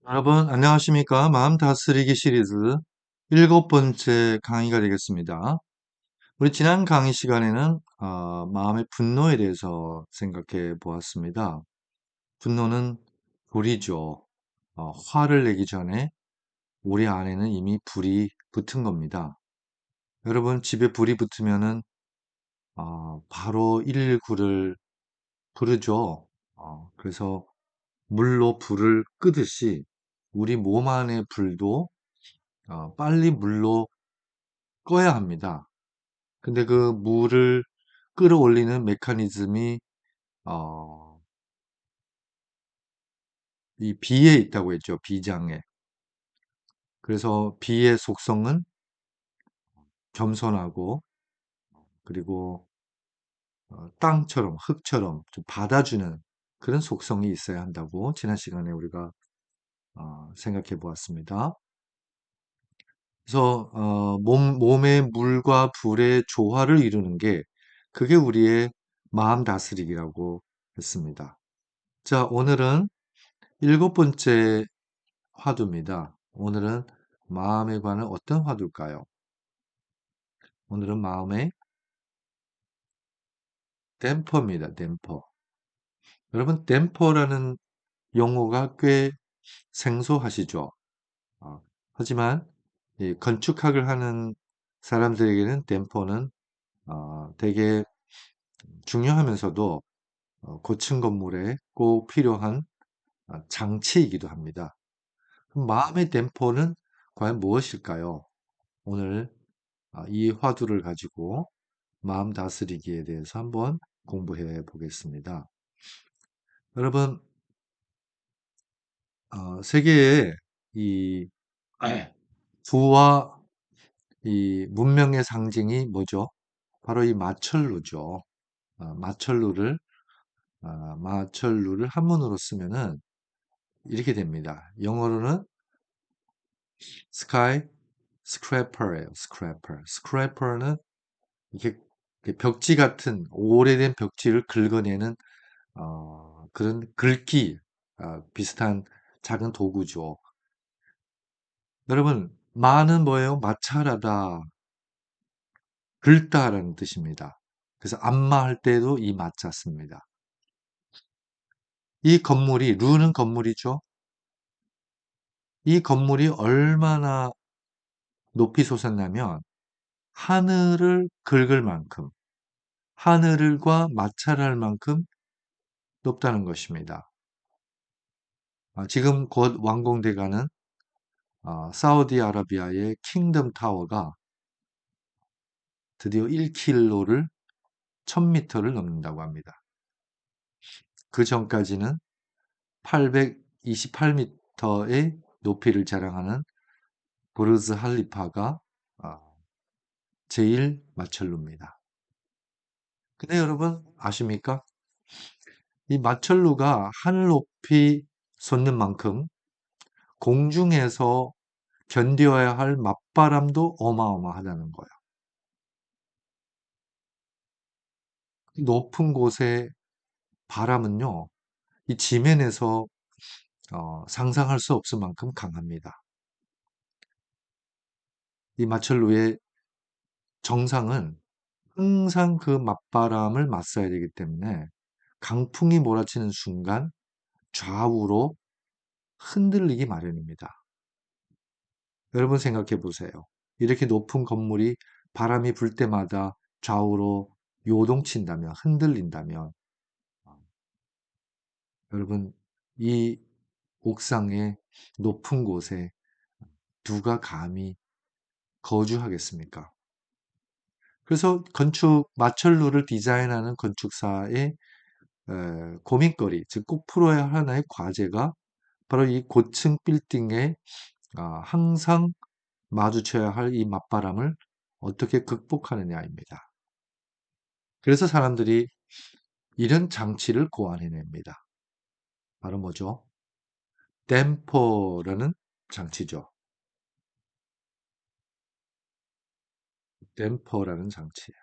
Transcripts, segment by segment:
여러분, 안녕하십니까? 마음 다스리기 시리즈 일곱 번째 강의가 되겠습니다. 우리 지난 강의 시간에는 마음의 분노에 대해서 생각해 보았습니다. 분노는 불이죠. 화를 내기 전에 우리 안에는 이미 불이 붙은 겁니다. 여러분, 집에 불이 붙으면은 바로 119를 부르죠. 그래서 물로 불을 끄듯이 우리 몸 안의 불도 빨리 물로 꺼야 합니다. 근데 그 물을 끌어올리는 메커니즘이 어, 이 비에 있다고 했죠. 비장에. 그래서 비의 속성은 겸손하고 그리고 땅처럼 흙처럼 좀 받아주는 그런 속성이 있어야 한다고 지난 시간에 우리가 생각해 보았습니다. 그래서 몸의 물과 불의 조화를 이루는 게 그게 우리의 마음 다스리기라고 했습니다. 자, 오늘은 일곱 번째 화두입니다. 오늘은 마음에 관한 어떤 화두일까요? 오늘은 마음의 댐퍼입니다. 댐퍼. 여러분, 댐퍼라는 용어가 꽤 생소하시죠? 아, 하지만 이 건축학을 하는 사람들에게는 댐퍼는 되게 중요하면서도 고층 건물에 꼭 필요한 장치이기도 합니다. 그럼 마음의 댐퍼는 과연 무엇일까요? 오늘 이 화두를 가지고 마음 다스리기에 대해서 한번 공부해 보겠습니다. 여러분, 세계의 이 부와 이 문명의 상징이 뭐죠? 바로 이 마철루죠. 마철루를 마철루를 한문으로 쓰면은 이렇게 됩니다. 영어로는 sky scraper예요. scraper. scraper는 이렇게 벽지 같은 오래된 벽지를 긁어내는 그런 긁기 비슷한 작은 도구죠. 여러분, 마는 뭐예요? 마찰하다, 긁다라는 뜻입니다. 그래서 안마할 때도 이 마자 씁니다. 이 건물이 루는 건물이죠. 이 건물이 얼마나 높이 솟았냐면 하늘을 긁을 만큼, 하늘과 마찰할 만큼 높다는 것입니다. 지금 곧 완공돼가는 사우디아라비아의 킹덤 타워가 드디어 1킬로를 1000m를 넘는다고 합니다. 그 전까지는 828m의 높이를 자랑하는 부르즈 할리파가 제일 마철루입니다. 근데 여러분 아십니까? 이 마철루가 하늘 높이 솟는 만큼 공중에서 견뎌야 할 맞바람도 어마어마하다는 거예요. 높은 곳의 바람은요, 이 지면에서 상상할 수 없을 만큼 강합니다. 이 마철루의 정상은 항상 그 맞바람을 맞서야 되기 때문에 강풍이 몰아치는 순간 좌우로 흔들리기 마련입니다. 여러분 생각해 보세요. 이렇게 높은 건물이 바람이 불 때마다 좌우로 요동친다면, 흔들린다면, 여러분, 이 옥상의 높은 곳에 누가 감히 거주하겠습니까? 그래서 마철루를 디자인하는 건축사의 고민거리, 즉 꼭 풀어야 할 하나의 과제가 바로 이 고층 빌딩에 항상 마주쳐야 할 이 맞바람을 어떻게 극복하느냐입니다. 그래서 사람들이 이런 장치를 고안해냅니다. 바로 뭐죠? 댐퍼라는 장치죠. 댐퍼라는 장치예요.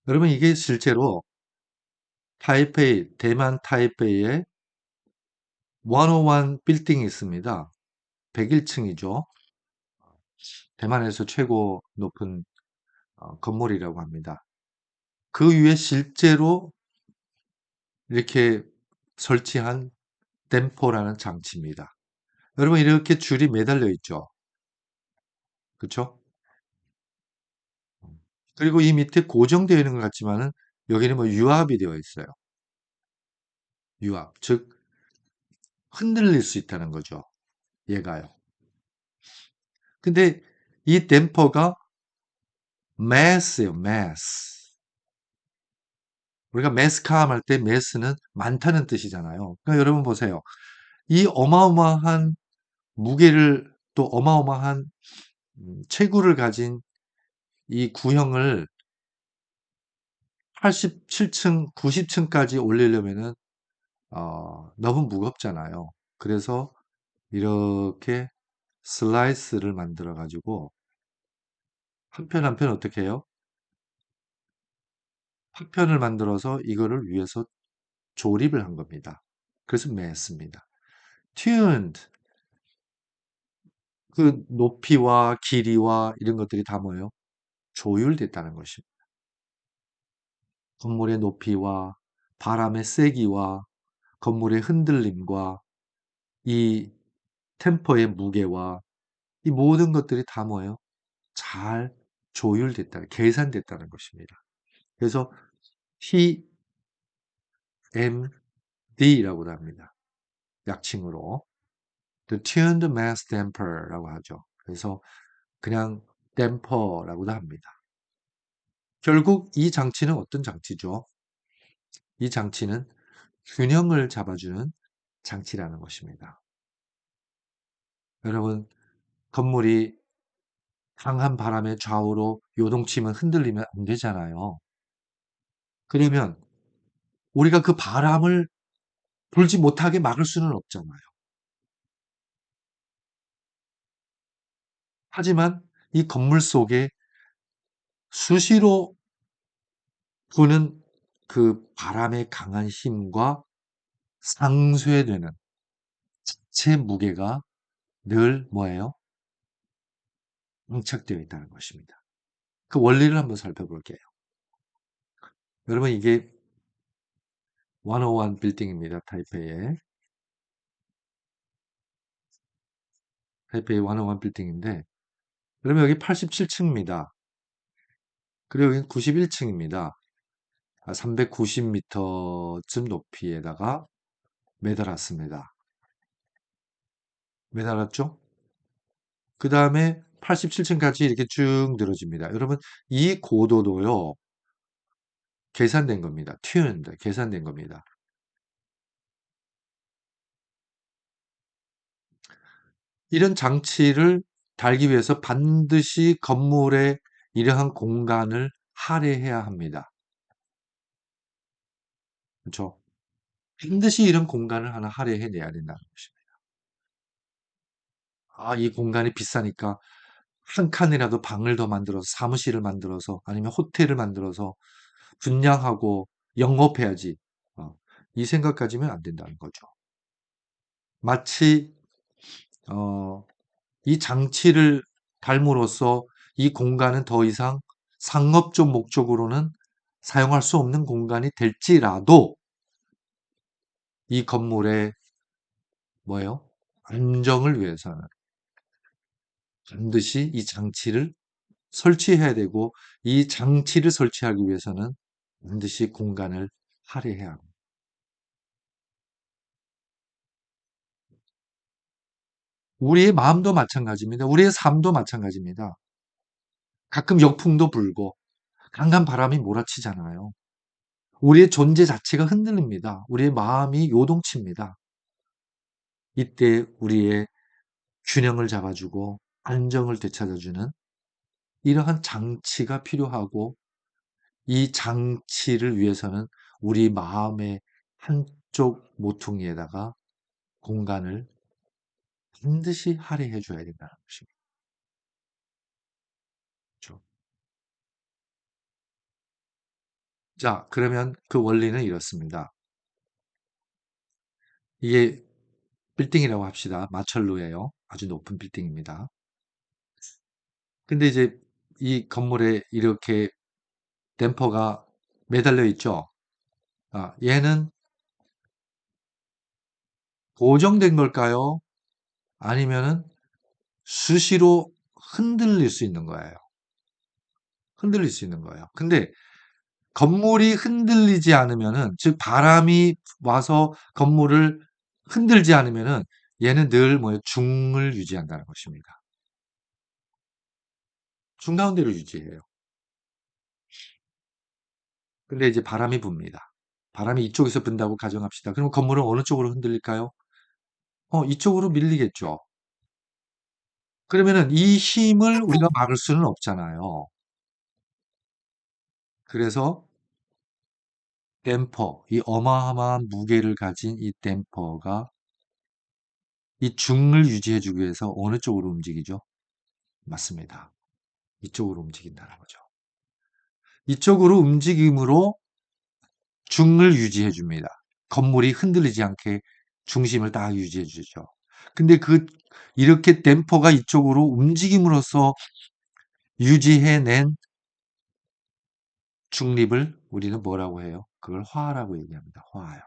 여러분 이게 실제로 대만 타이페이의 101 빌딩이 있습니다. 101층이죠. 대만에서 최고 높은 건물이라고 합니다. 그 위에 실제로 이렇게 설치한 댐퍼라는 장치입니다. 여러분 이렇게 줄이 매달려 있죠. 그렇죠? 그리고 이 밑에 고정되어 있는 것 같지만은 여기는 뭐 유압이 되어 있어요. 유압. 즉 흔들릴 수 있다는 거죠. 얘가요. 근데 이 댐퍼가 mass예요. mass. 우리가 매스컴 할 때 매스는 많다는 뜻이잖아요. 그러니까 여러분 보세요. 이 어마어마한 무게를 또 어마어마한 체구를 가진 이 구형을 87층, 90층까지 올리려면은 너무 무겁잖아요. 그래서 이렇게 슬라이스를 만들어 가지고 한 편 한 편 어떻게 해요? 파편을 만들어서 이거를 위해서 조립을 한 겁니다. 그래서 매습니다. tuned 그 높이와 길이와 이런 것들이 다 뭐예요? 조율됐다는 것입니다. 건물의 높이와 바람의 세기와 건물의 흔들림과 이 템퍼의 무게와 이 모든 것들이 다 뭐예요? 잘 조율됐다, 계산됐다는 것입니다. 그래서 TMD라고도 합니다. 약칭으로 The Tuned Mass Damper라고 하죠. 그래서 그냥 댐퍼라고도 합니다. 결국 이 장치는 어떤 장치죠? 이 장치는 균형을 잡아주는 장치라는 것입니다. 여러분, 건물이 강한 바람의 좌우로 요동치면 흔들리면 안 되잖아요. 그러면 우리가 그 바람을 불지 못하게 막을 수는 없잖아요. 하지만 이 건물 속에 수시로 부는 그 바람의 강한 힘과 상쇄되는 제 무게가 늘 뭐예요? 응착되어 있다는 것입니다. 그 원리를 한번 살펴볼게요. 여러분 이게 101 빌딩입니다. 타이페이 101 빌딩인데 여러분 여기 87층입니다. 그리고 여기 91층입니다. 390m쯤 높이에다가 매달았습니다. 매달았죠? 그 다음에 87층까지 이렇게 쭉 늘어집니다. 여러분 이 고도도요. 계산된 겁니다. tuned, 계산된 겁니다. 이런 장치를 달기 위해서 반드시 건물의 이러한 공간을 할애해야 합니다. 그렇죠? 반드시 이런 공간을 하나 할애해내야 된다는 것입니다. 이 공간이 비싸니까 한 칸이라도 방을 더 만들어서 사무실을 만들어서 아니면 호텔을 만들어서 분양하고 영업해야지. 이 생각 가지면 안 된다는 거죠. 마치 어, 이 장치를 달므로써 이 공간은 더 이상 상업적 목적으로는 사용할 수 없는 공간이 될지라도 이 건물의 뭐예요? 안정을 위해서는 반드시 이 장치를 설치해야 되고 이 장치를 설치하기 위해서는 반드시 공간을 할애해야 합니다. 우리의 마음도 마찬가지입니다. 우리의 삶도 마찬가지입니다. 가끔 역풍도 불고 강한 바람이 몰아치잖아요. 우리의 존재 자체가 흔들립니다. 우리의 마음이 요동칩니다. 이때 우리의 균형을 잡아주고 안정을 되찾아주는 이러한 장치가 필요하고 이 장치를 위해서는 우리 마음의 한쪽 모퉁이에다가 공간을 반드시 할애해 줘야 된다는 것입니다. 그렇죠? 자, 그러면 그 원리는 이렇습니다. 이게 빌딩이라고 합시다. 마철로예요. 아주 높은 빌딩입니다. 근데 이제 이 건물에 이렇게 댐퍼가 매달려 있죠. 얘는 고정된 걸까요? 아니면은 수시로 흔들릴 수 있는 거예요. 흔들릴 수 있는 거예요. 근데 건물이 흔들리지 않으면은, 즉 바람이 와서 건물을 흔들지 않으면은 얘는 늘 뭐예요? 중을 유지한다는 것입니다. 중가운데로 유지해요. 근데 이제 바람이 붑니다. 바람이 이쪽에서 분다고 가정합시다. 그럼 건물은 어느 쪽으로 흔들릴까요? 이쪽으로 밀리겠죠. 그러면은 이 힘을 우리가 막을 수는 없잖아요. 그래서 댐퍼, 이 어마어마한 무게를 가진 이 댐퍼가 이 중을 유지해주기 위해서 어느 쪽으로 움직이죠? 맞습니다. 이쪽으로 움직인다는 거죠. 이쪽으로 움직임으로 중을 유지해 줍니다. 건물이 흔들리지 않게 중심을 딱 유지해 주죠. 근데 이렇게 댐퍼가 이쪽으로 움직임으로써 유지해낸 중립을 우리는 뭐라고 해요? 그걸 화라고 얘기합니다. 화요.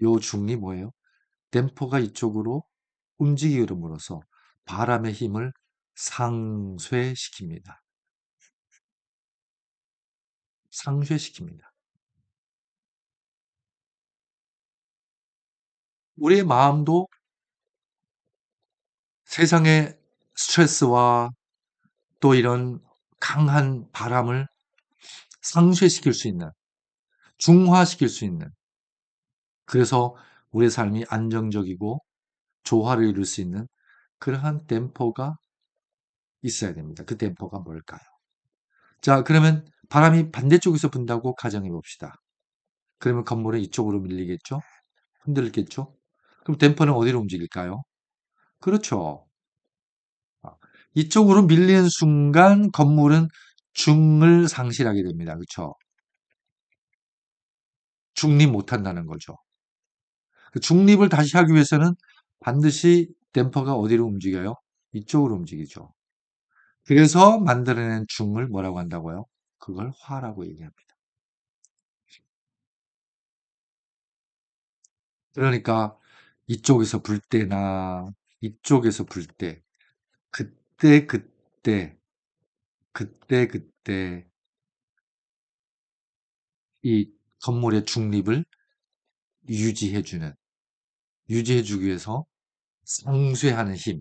요 중이 뭐예요? 댐퍼가 이쪽으로 움직임으로써 바람의 힘을 상쇄시킵니다. 상쇄시킵니다. 우리의 마음도 세상의 스트레스와 또 이런 강한 바람을 상쇄시킬 수 있는, 중화시킬 수 있는, 그래서 우리의 삶이 안정적이고 조화를 이룰 수 있는 그러한 댐퍼가 있어야 됩니다. 그 댐퍼가 뭘까요? 자, 그러면 바람이 반대쪽에서 분다고 가정해 봅시다. 그러면 건물은 이쪽으로 밀리겠죠? 흔들리겠죠? 그럼 댐퍼는 어디로 움직일까요? 그렇죠. 아, 이쪽으로 밀리는 순간 건물은 중을 상실하게 됩니다. 그렇죠? 중립 못한다는 거죠. 그 중립을 다시 하기 위해서는 반드시 댐퍼가 어디로 움직여요? 이쪽으로 움직이죠. 그래서 만들어낸 중을 뭐라고 한다고요? 그걸 화라고 얘기합니다. 그러니까 이쪽에서 불 때나 이쪽에서 불 때, 그때 그때 그때 그때 이 건물의 중립을 유지해주는, 유지해주기 위해서 상쇄하는 힘,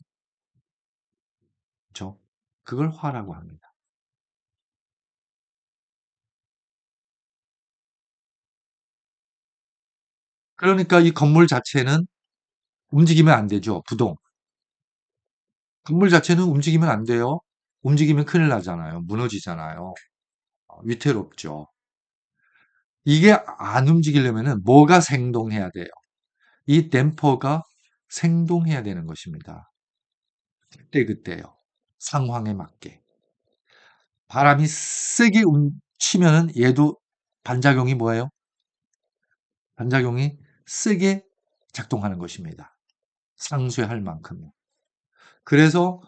그렇죠? 그걸 화라고 합니다. 그러니까 이 건물 자체는 움직이면 안 되죠. 부동. 건물 자체는 움직이면 안 돼요. 움직이면 큰일 나잖아요. 무너지잖아요. 위태롭죠. 이게 안 움직이려면은 뭐가 생동해야 돼요? 이 댐퍼가 생동해야 되는 것입니다. 그때그때요. 상황에 맞게. 바람이 세게 치면은 얘도 반작용이 뭐예요? 반작용이 세게 작동하는 것입니다. 상쇄할 만큼요. 그래서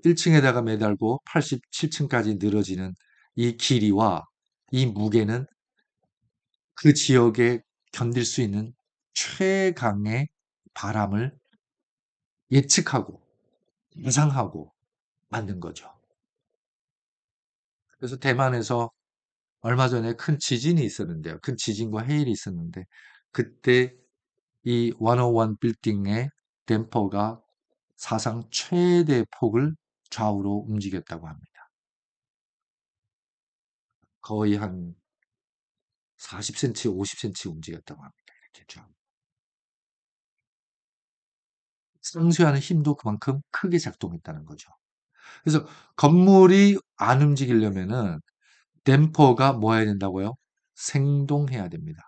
91층에다가 매달고 87층까지 늘어지는 이 길이와 이 무게는 그 지역에 견딜 수 있는 최강의 바람을 예측하고 예상하고 만든 거죠. 그래서 대만에서 얼마 전에 큰 지진이 있었는데요. 큰 지진과 해일이 있었는데 그때 이 101 빌딩의 댐퍼가 사상 최대 폭을 좌우로 움직였다고 합니다. 거의 한 40cm, 50cm 움직였다고 합니다. 이렇게 쫙. 상쇄하는 힘도 그만큼 크게 작동했다는 거죠. 그래서 건물이 안 움직이려면은 댐퍼가 뭐 해야 된다고요? 생동해야 됩니다.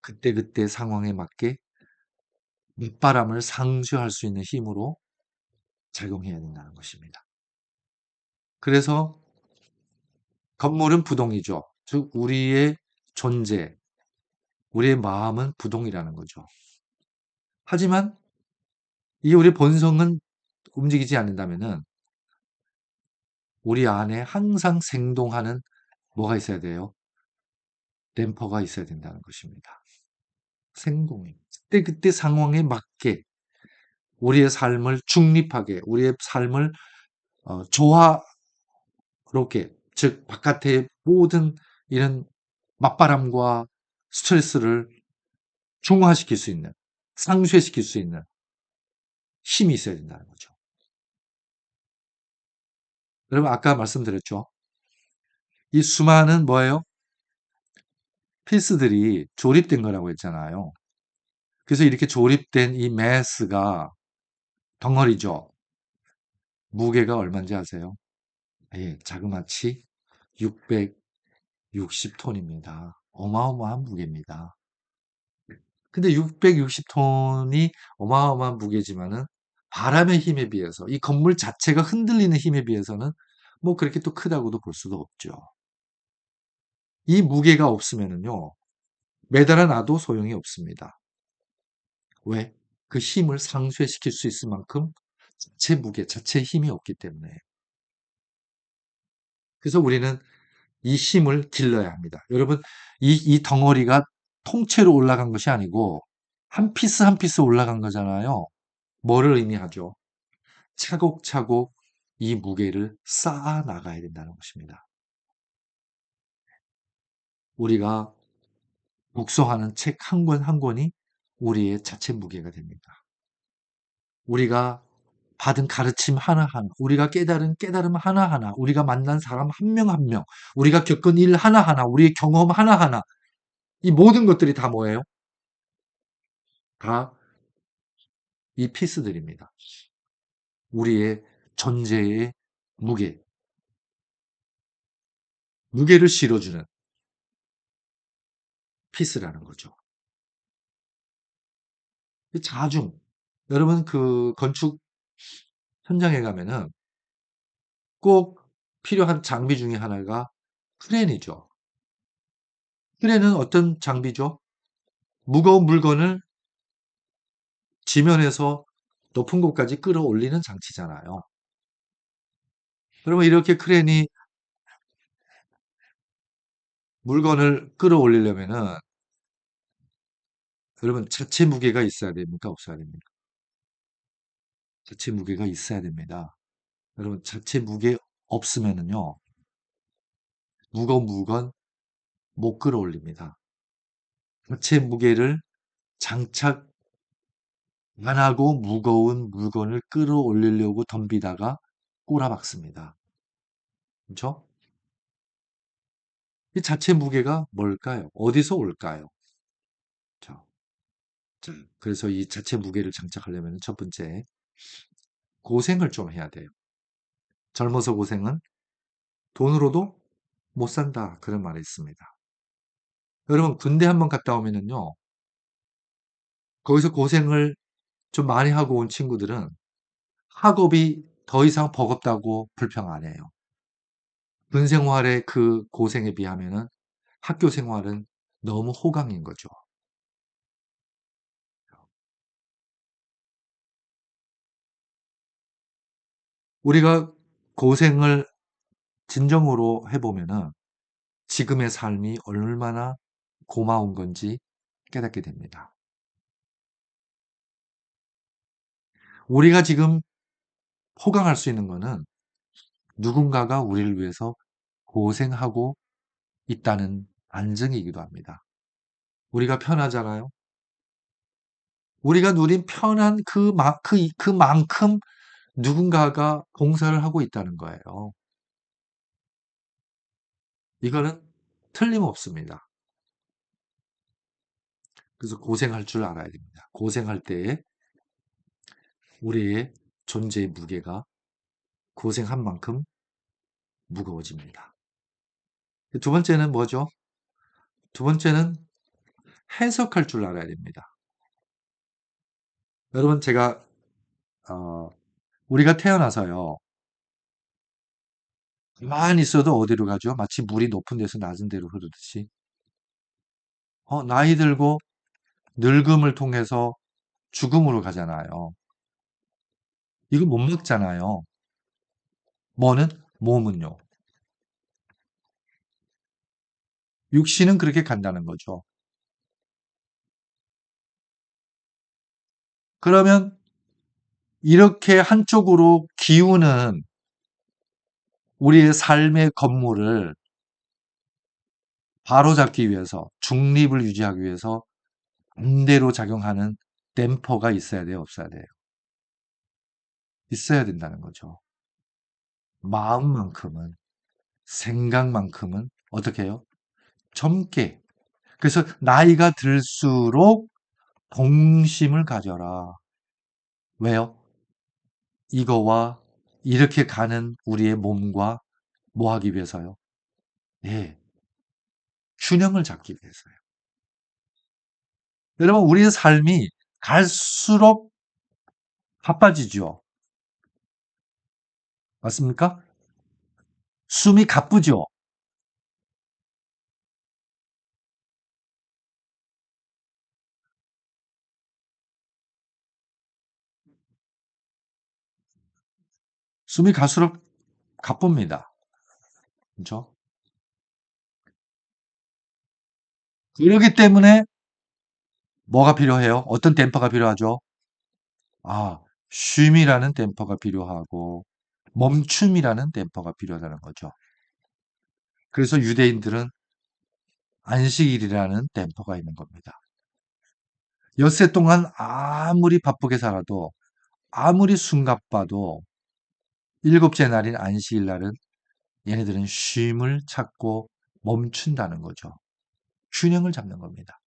그때그때 상황에 맞게 밑바람을 상쇄할 수 있는 힘으로 작용해야 된다는 것입니다. 그래서 건물은 부동이죠. 즉 우리의 존재, 우리의 마음은 부동이라는 거죠. 하지만 이 우리 본성은 움직이지 않는다면은 우리 안에 항상 생동하는 뭐가 있어야 돼요? 댐퍼가 있어야 된다는 것입니다. 생동이. 그때그때 상황에 맞게 우리의 삶을 중립하게, 우리의 삶을 조화롭게, 즉 바깥의 모든 이런 맞바람과 스트레스를 중화시킬 수 있는, 상쇄시킬 수 있는 힘이 있어야 된다는 거죠. 여러분 아까 말씀드렸죠. 이 수많은 뭐예요? 피스들이 조립된 거라고 했잖아요. 그래서 이렇게 조립된 이 매스가 덩어리죠. 무게가 얼마인지 아세요? 예, 자그마치 660톤입니다. 어마어마한 무게입니다. 근데 660톤이 어마어마한 무게지만은 바람의 힘에 비해서 이 건물 자체가 흔들리는 힘에 비해서는 뭐 그렇게 또 크다고도 볼 수도 없죠. 이 무게가 없으면은요, 매달아 놔도 소용이 없습니다. 왜? 그 힘을 상쇄시킬 수 있을 만큼 자체 무게, 자체 힘이 없기 때문에. 그래서 우리는 이 힘을 길러야 합니다. 여러분, 이 덩어리가 통째로 올라간 것이 아니고 한 피스 한 피스 올라간 거잖아요. 뭐를 의미하죠? 차곡차곡 이 무게를 쌓아 나가야 된다는 것입니다. 우리가 묵상하는 책 한 권 한 권이 우리의 자체 무게가 됩니다. 우리가 받은 가르침 하나하나, 우리가 깨달은 깨달음 하나하나, 우리가 만난 사람 한 명 한 명, 우리가 겪은 일 하나하나, 우리의 경험 하나하나, 이 모든 것들이 다 뭐예요? 다 이 피스들입니다. 우리의 존재의 무게, 무게를 실어주는 피스라는 거죠. 자중. 여러분 그 건축 현장에 가면은 꼭 필요한 장비 중에 하나가 크레인이죠. 크레인은 어떤 장비죠? 무거운 물건을 지면에서 높은 곳까지 끌어올리는 장치잖아요. 그러면 이렇게 크레인이 물건을 끌어올리려면은 여러분 자체 무게가 있어야 됩니까? 없어야 됩니까? 자체 무게가 있어야 됩니다. 여러분 자체 무게 없으면은요. 무거운 물건 못 끌어올립니다. 자체 무게를 장착 안 하고 무거운 물건을 끌어올리려고 덤비다가 꼬라박습니다. 그렇죠? 이 자체 무게가 뭘까요? 어디서 올까요? 자, 그래서 이 자체 무게를 장착하려면 첫 번째 고생을 좀 해야 돼요. 젊어서 고생은 돈으로도 못 산다. 그런 말이 있습니다. 여러분 군대 한번 갔다 오면은요. 거기서 고생을 좀 많이 하고 온 친구들은 학업이 더 이상 버겁다고 불평 안 해요. 군 생활의 그 고생에 비하면은 학교 생활은 너무 호강인 거죠. 우리가 고생을 진정으로 해보면은 지금의 삶이 얼마나 고마운 건지 깨닫게 됩니다. 우리가 지금 호강할 수 있는 거는 누군가가 우리를 위해서 고생하고 있다는 안증이기도 합니다. 우리가 편하잖아요. 우리가 누린 편한 그만큼 누군가가 봉사를 하고 있다는 거예요. 이거는 틀림없습니다. 그래서 고생할 줄 알아야 됩니다. 고생할 때에 우리의 존재의 무게가 고생한 만큼 무거워집니다. 두 번째는 뭐죠? 두 번째는 해석할 줄 알아야 됩니다. 여러분 제가 어, 우리가 태어나서요. 가만히 있어도 어디로 가죠? 마치 물이 높은 데서 낮은 데로 흐르듯이 나이 들고 늙음을 통해서 죽음으로 가잖아요. 이거 못 막잖아요. 뭐는? 몸은요. 육신은 그렇게 간다는 거죠. 그러면 이렇게 한쪽으로 기우는 우리의 삶의 건물을 바로잡기 위해서, 중립을 유지하기 위해서 반대로 작용하는 댐퍼가 있어야 돼요, 없어야 돼요? 있어야 된다는 거죠. 마음만큼은, 생각만큼은 어떻게 해요? 젊게. 그래서 나이가 들수록 동심을 가져라. 왜요? 이거와 이렇게 가는 우리의 몸과 뭐 하기 위해서요? 예, 균형을 잡기 위해서요. 여러분, 우리의 삶이 갈수록 바빠지죠. 맞습니까? 숨이 가쁘죠. 숨이 갈수록 가쁩니다. 그렇죠? 그렇기 때문에 뭐가 필요해요? 어떤 댐퍼가 필요하죠? 아, 쉼이라는 댐퍼가 필요하고 멈춤이라는 댐퍼가 필요하다는 거죠. 그래서 유대인들은 안식일이라는 댐퍼가 있는 겁니다. 엿새 동안 아무리 바쁘게 살아도 아무리 숨가빠도 일곱째 날인 안식일 날은 얘네들은 쉼을 찾고 멈춘다는 거죠. 균형을 잡는 겁니다.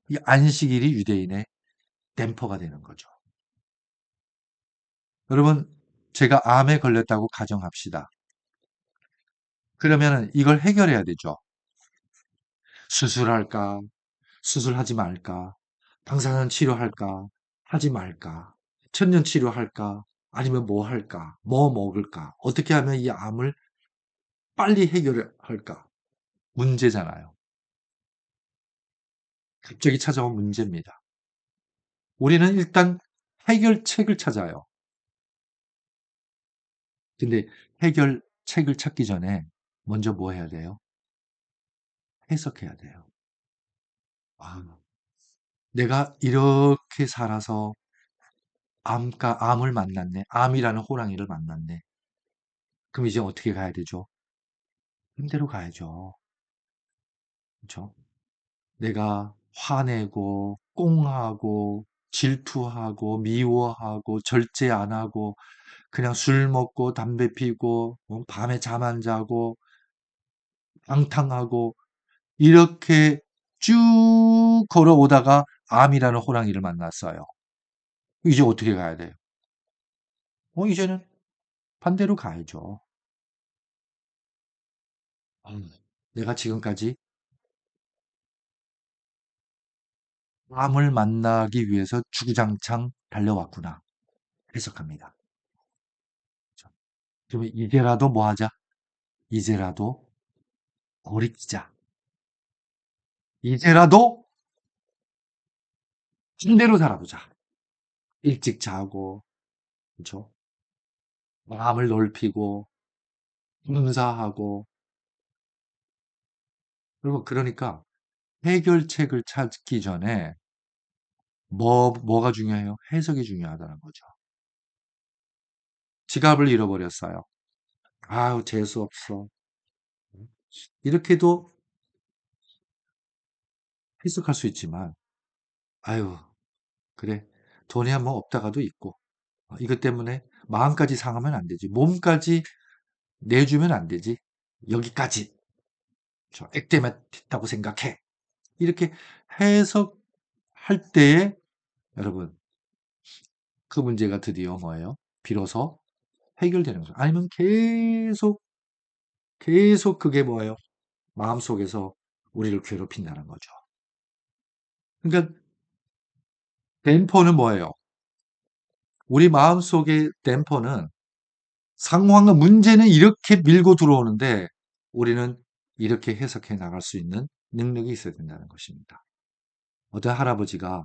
이 안식일이 유대인의 댐퍼가 되는 거죠. 여러분, 제가 암에 걸렸다고 가정합시다. 그러면 이걸 해결해야 되죠. 수술할까? 수술하지 말까? 방사선 치료할까? 하지 말까? 천연 치료할까? 아니면 뭐 할까? 뭐 먹을까? 어떻게 하면 이 암을 빨리 해결할까? 문제잖아요. 갑자기 찾아온 문제입니다. 우리는 일단 해결책을 찾아요. 근데 해결책을 찾기 전에 먼저 뭐 해야 돼요? 해석해야 돼요. 아, 내가 이렇게 살아서 암을 만났네. 암이라는 호랑이를 만났네. 그럼 이제 어떻게 가야 되죠? 힘대로 가야죠. 그렇죠? 내가 화내고 꽁하고 질투하고 미워하고 절제 안 하고 그냥 술 먹고 담배 피고 밤에 잠 안 자고 방탕하고 이렇게 쭉 걸어오다가 암이라는 호랑이를 만났어요. 이제 어떻게 가야 돼요? 이제는 반대로 가야죠. 내가 지금까지 암을 만나기 위해서 주구장창 달려왔구나. 해석합니다. 그렇죠? 그러면 이제라도 뭐 하자? 이제라도 버리자. 이제라도 반대로 살아보자. 일찍 자고, 그렇죠? 마음을 넓히고, 봉사하고, 그리고 그러니까 해결책을 찾기 전에 뭐가 중요해요? 해석이 중요하다는 거죠. 지갑을 잃어버렸어요. 아유, 재수 없어. 이렇게도 해석할 수 있지만, 아유, 그래. 돈이 한번 없다가도 있고, 이것 때문에 마음까지 상하면 안 되지. 몸까지 내주면 안 되지. 여기까지. 저 액땜했다고 생각해. 이렇게 해석할 때에 여러분 그 문제가 드디어 뭐예요? 비로소 해결되는 거죠. 아니면 계속 그게 뭐예요? 마음속에서 우리를 괴롭힌다는 거죠. 그러니까 댐퍼는 뭐예요? 우리 마음속의 댐퍼는 상황과 문제는 이렇게 밀고 들어오는데 우리는 이렇게 해석해 나갈 수 있는 능력이 있어야 된다는 것입니다. 어떤 할아버지가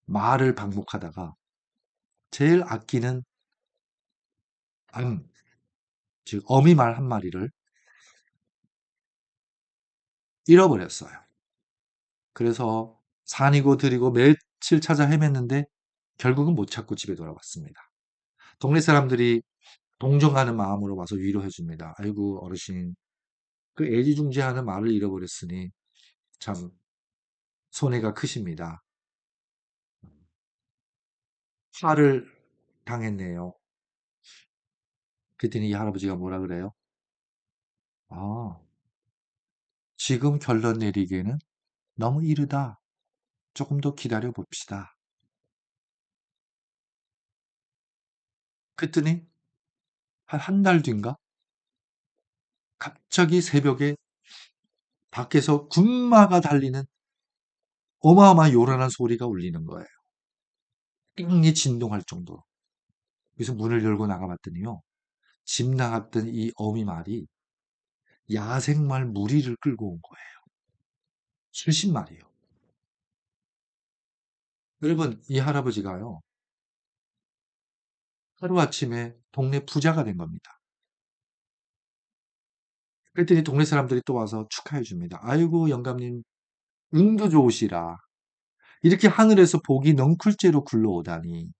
말을 방목하다가 제일 아끼는 암, 즉 어미 말 한 마리를 잃어버렸어요. 그래서 산이고 들이고 며칠 찾아 헤맸는데 결국은 못 찾고 집에 돌아왔습니다. 동네 사람들이 동정하는 마음으로 와서 위로해 줍니다. 아이고 어르신, 그 애지중지하는 말을 잃어버렸으니 참 손해가 크십니다. 화를 당했네요. 그랬더니 이 할아버지가 뭐라 그래요? 아, 지금 결론 내리기에는 너무 이르다. 조금 더 기다려 봅시다. 그랬더니 한 달 뒤인가? 갑자기 새벽에 밖에서 군마가 달리는 어마어마한 요란한 소리가 울리는 거예요. 땅이 진동할 정도로. 그래서 문을 열고 나가봤더니요. 집 나갔던 이 어미 말이 야생말 무리를 끌고 온 거예요. 수십 마리요. 여러분, 이 할아버지가요. 하루아침에 동네 부자가 된 겁니다. 그랬더니 동네 사람들이 또 와서 축하해 줍니다. 아이고, 영감님, 운도 좋으시라. 이렇게 하늘에서 복이 넝쿨째로 굴러오다니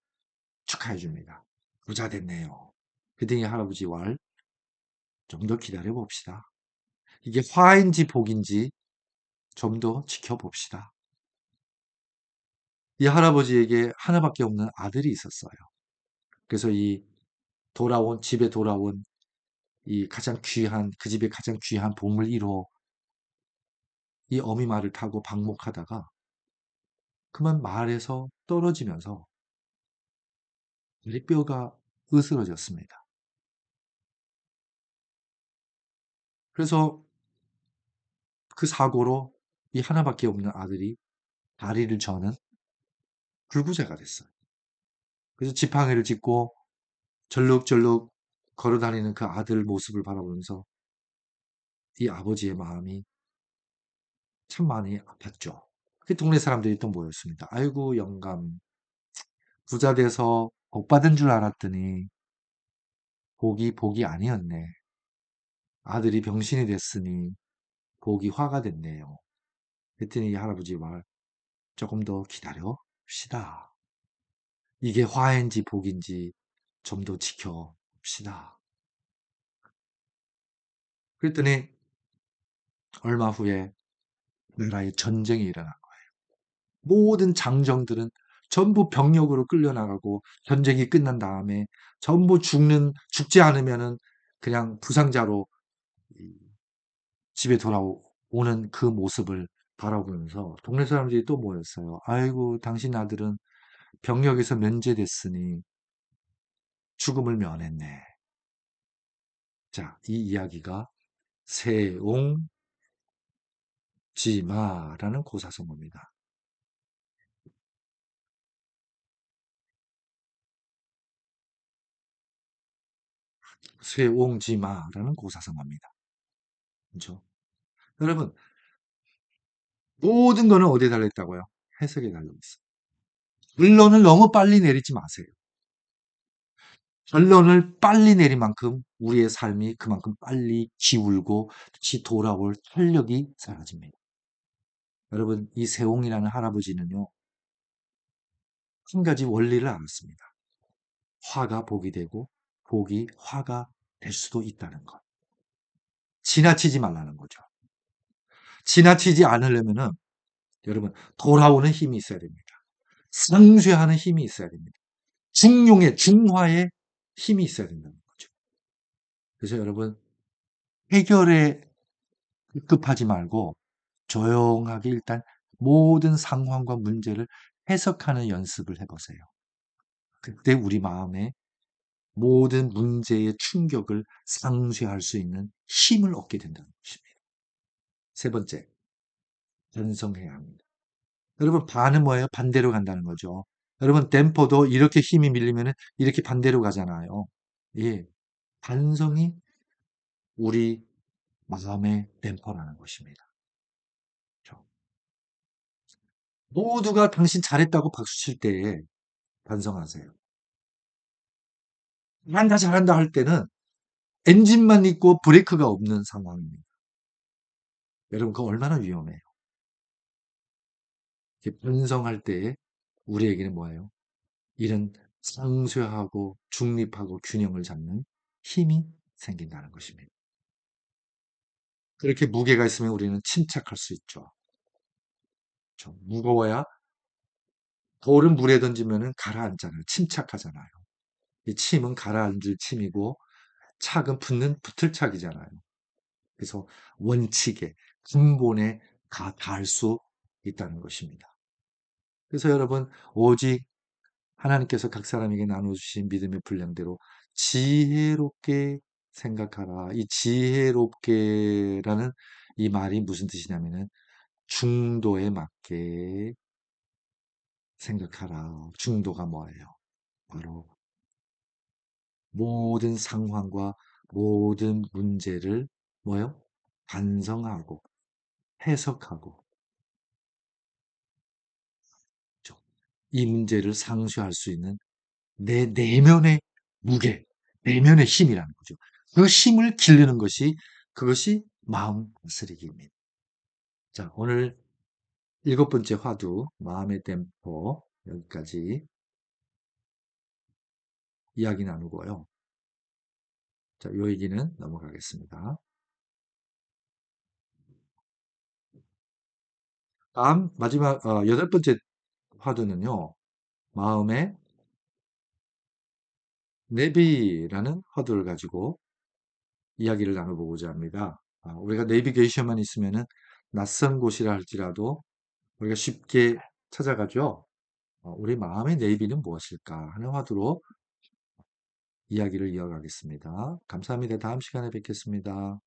축하해 줍니다. 부자 됐네요. 그랬더니 할아버지 말, 좀 더 기다려 봅시다. 이게 화인지 복인지 좀 더 지켜봅시다. 이 할아버지에게 하나밖에 없는 아들이 있었어요. 그래서 이 집에 돌아온 이 가장 귀한, 그 집의 가장 귀한 보물 1호, 이 어미 말을 타고 방목하다가 그만 말에서 떨어지면서 머리뼈가 으스러졌습니다. 그래서 그 사고로 이 하나밖에 없는 아들이 다리를 저는 불구제가 됐어요. 그래서 지팡이를 짚고 절룩절룩 걸어다니는 그 아들 모습을 바라보면서 이 아버지의 마음이 참 많이 아팠죠. 그 동네 사람들이 또 모였습니다. 아이고 영감, 부자 돼서 복 받은 줄 알았더니 복이 아니었네. 아들이 병신이 됐으니 복이 화가 됐네요. 그랬더니 이 할아버지 말, 조금 더 기다려 봅시다. 이게 화인지 복인지 좀 더 지켜봅시다. 그랬더니 얼마 후에 나라에 전쟁이 일어난 거예요. 모든 장정들은 전부 병력으로 끌려나가고 전쟁이 끝난 다음에 전부 죽지 않으면은 그냥 부상자로 집에 돌아오는 그 모습을 바라보면서 동네 사람들이 또 모였어요. 아이고, 당신 아들은 병력에서 면제됐으니 죽음을 면했네. 자, 이 이야기가 세옹지마라는 고사성어입니다. 세옹지마라는 고사성어입니다. 그렇죠? 여러분, 모든 거는 어디에 달려있다고요? 해석에 달려있어요. 결론을 너무 빨리 내리지 마세요. 결론을 빨리 내린 만큼 우리의 삶이 그만큼 빨리 기울고 다시 돌아올 활력이 사라집니다. 여러분, 이 세옹이라는 할아버지는요, 한 가지 원리를 알았습니다. 화가 복이 되고 복이 화가 될 수도 있다는 것. 지나치지 말라는 거죠. 지나치지 않으려면은 여러분 돌아오는 힘이 있어야 됩니다. 상쇄하는 힘이 있어야 됩니다. 중화의 힘이 있어야 된다는 거죠. 그래서 여러분 해결에 급하지 말고 조용하게 일단 모든 상황과 문제를 해석하는 연습을 해보세요. 그때 우리 마음에 모든 문제의 충격을 상쇄할 수 있는 힘을 얻게 된다는 것입니다. 세 번째, 반성해야 합니다. 여러분, 반은 뭐예요? 반대로 간다는 거죠. 여러분, 댐퍼도 이렇게 힘이 밀리면 이렇게 반대로 가잖아요. 예. 반성이 우리 마음의 댐퍼라는 것입니다. 그렇죠? 모두가 당신 잘했다고 박수 칠 때에 반성하세요. 잘한다, 잘한다 할 때는 엔진만 있고 브레이크가 없는 상황입니다. 여러분, 그거 얼마나 위험해요. 이렇게 반성할 때에 우리에게는 뭐예요? 이런 상쇄하고 중립하고 균형을 잡는 힘이 생긴다는 것입니다. 그렇게 무게가 있으면 우리는 침착할 수 있죠. 무거워야 돌은 물에 던지면 가라앉잖아요. 침착하잖아요. 이 침은 가라앉을 침이고 착은 붙을 착이잖아요. 그래서 원칙에, 근본에 닿을 수 있다는 것입니다. 그래서 여러분, 오직 하나님께서 각 사람에게 나눠주신 믿음의 분량대로 지혜롭게 생각하라. 이 지혜롭게라는 이 말이 무슨 뜻이냐면은 중도에 맞게 생각하라. 중도가 뭐예요? 바로 모든 상황과 모든 문제를 뭐요? 반성하고 해석하고 이 문제를 상쇄할 수 있는 내 내면의 무게, 내면의 힘이라는 거죠. 그 힘을 기르는 것이 그것이 마음 다스리기입니다. 자, 오늘 일곱 번째 화두 마음의 템포 여기까지 이야기 나누고요. 자, 요 얘기는 넘어가겠습니다. 다음 마지막 여덟 번째 화두는요. 마음의 내비라는 화두를 가지고 이야기를 나눠보고자 합니다. 우리가 내비게이션만 있으면은 낯선 곳이라 할지라도 우리가 쉽게 찾아가죠. 우리 마음의 내비는 무엇일까 하는 화두로 이야기를 이어가겠습니다. 감사합니다. 다음 시간에 뵙겠습니다.